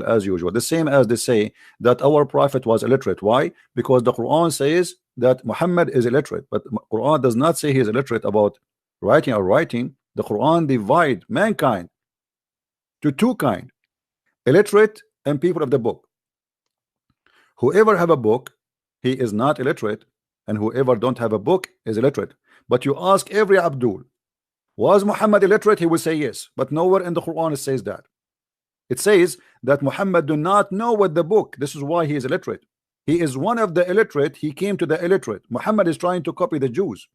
as usual. The same as they say that our prophet was illiterate. Why? Because the Quran says that Muhammad is illiterate, but Quran does not say he is illiterate about writing or writing. The Quran divide mankind to two kind: illiterate and people of the book. Whoever have a book, he is not illiterate, and whoever don't have a book is illiterate. But you ask every Abdul, was Muhammad illiterate? He will say yes, but nowhere in the Quran it says that. It says that Muhammad do not know what the book. This is why he is illiterate. He is one of the illiterate. He came to the illiterate. Muhammad is trying to copy the Jews.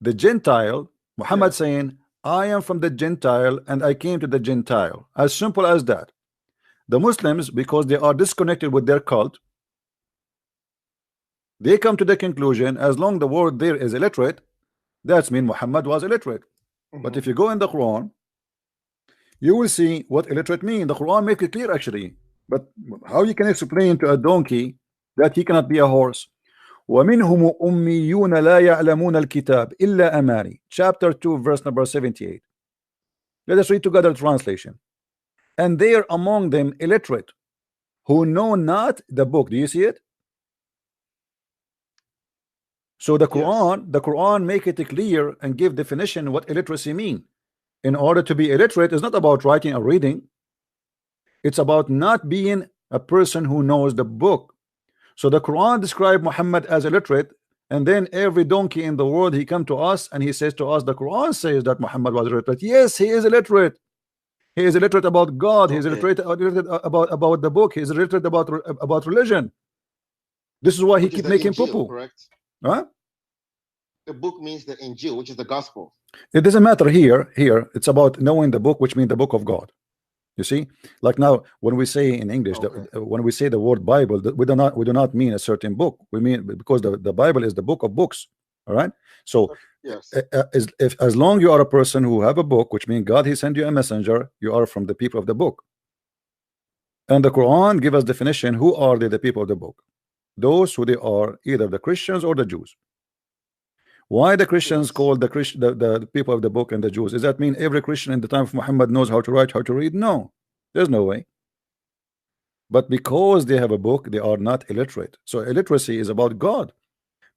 The Gentile, Muhammad saying, I am from the Gentile and I came to the Gentile. As simple as that. The Muslims, because they are disconnected with their cult, they come to the conclusion, as long the word there is illiterate, that's mean Muhammad was illiterate. But if you go in the Quran, you will see what illiterate mean. The Quran make it clear actually. But how you can explain to a donkey that he cannot be a horse? وَمِنْهُمُ أُمِّيُّونَ لَا يَعْلَمُونَ الْكِتَابِ إِلَّا أَمَانِي. Chapter 2 verse number 78. Let us read together the translation. And there among them illiterate who know not the book. Do you see it? So the Quran make it clear and give definition what illiteracy mean. In order to be illiterate is not about writing or reading. It's about not being a person who knows the book. So the Quran described Muhammad as illiterate, and then every donkey in the world he come to us and he says to us, the Quran says that Muhammad was illiterate. Yes, he is illiterate. He is illiterate about God. He is illiterate about the book. He is illiterate about religion. This is why he keep making poo-poo. Correct. Huh? The book means the Injil, which is the gospel. It doesn't matter here. Here it's about knowing the book, which means the book of God. You see, like now when we say in English, when we say the word Bible, we do not mean a certain book. We mean because the Bible is the book of books. All right. So yes, as long you are a person who have a book, which means God he sent you a messenger, you are from the people of the book. And the Quran give us definition. Who are they, the people of the book? Those who they are either the Christians or the Jews. Why the Christians called the people of the book and the Jews? Does that mean every Christian in the time of Muhammad knows how to write, how to read? No, there's no way. But because they have a book, they are not illiterate. So illiteracy is about God.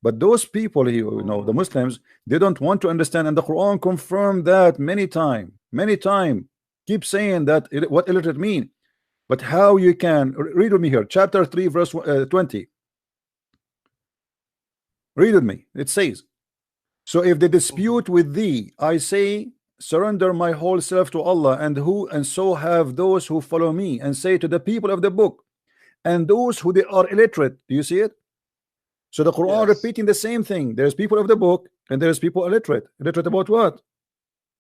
But those people, the Muslims, they don't want to understand, and the Quran confirmed that many times. Keep saying that what illiterate mean. But how you can read with me here, chapter 3, verse 20. Read with me. It says, so if they dispute with thee, I say, surrender my whole self to Allah, and so have those who follow me, and say to the people of the book and those who they are illiterate. Do you see it? So the Quran repeating the same thing. There's people of the book and there's people illiterate. Illiterate about what?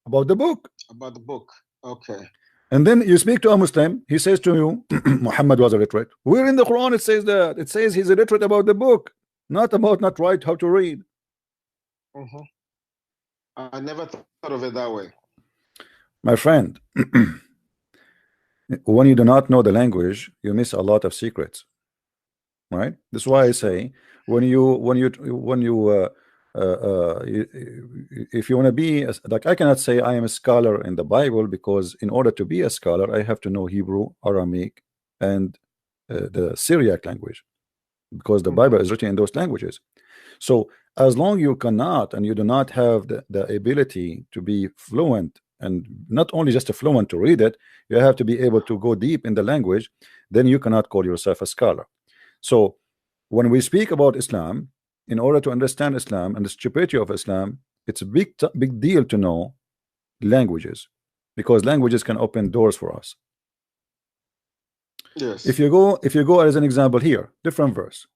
About the book. About the book. Okay. And then you speak to a Muslim, he says to you, Muhammad was illiterate. Where in the Quran it says that? It says he's illiterate about the book, not about not right how to read. I never thought of it that way. My friend, when you do not know the language, you miss a lot of secrets. Right? That's why I say if you want to be like, I cannot say I am a scholar in the Bible, because in order to be a scholar I have to know Hebrew, Aramaic, and the Syriac language, because the Bible is written in those languages. So as long you cannot and you do not have the ability to be fluent, and not only just a fluent to read it, you have to be able to go deep in the language, then you cannot call yourself a scholar. So when we speak about Islam, in order to understand Islam and the stupidity of Islam, it's a big deal to know languages, because languages can open doors for us. Yes. If you go as an example here, different verse.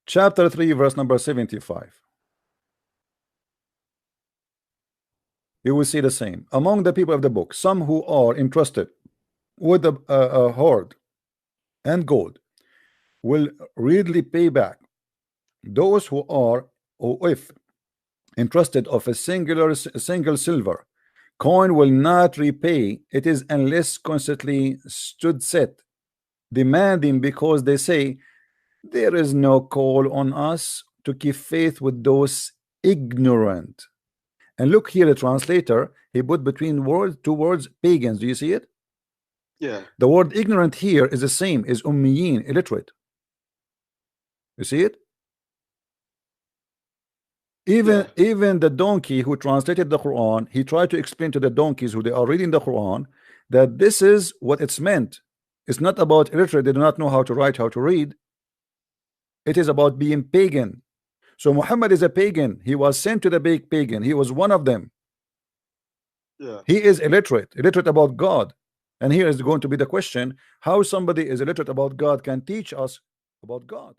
Chapter 3, verse number 75. You will see the same. Among the people of the book, some who are entrusted with a hoard and gold will readily pay back. Those who are, or if entrusted of a single silver coin, will not repay it is unless constantly stood set, demanding, because they say, there is no call on us to keep faith with those ignorant And look here, the translator, he put between words, two words, pagans. Do you see it? Yeah. The word ignorant here is the same, is ummiyin, illiterate. You see it? Even the donkey who translated the Quran, he tried to explain to the donkeys who they are reading the Quran that this is what it's meant. It's not about illiterate, they do not know how to write, how to read. It is about being pagan. So Muhammad is a pagan. He was sent to the big pagan. He was one of them. Yeah. He is illiterate about God. And here is going to be the question: how somebody is illiterate about God can teach us about God?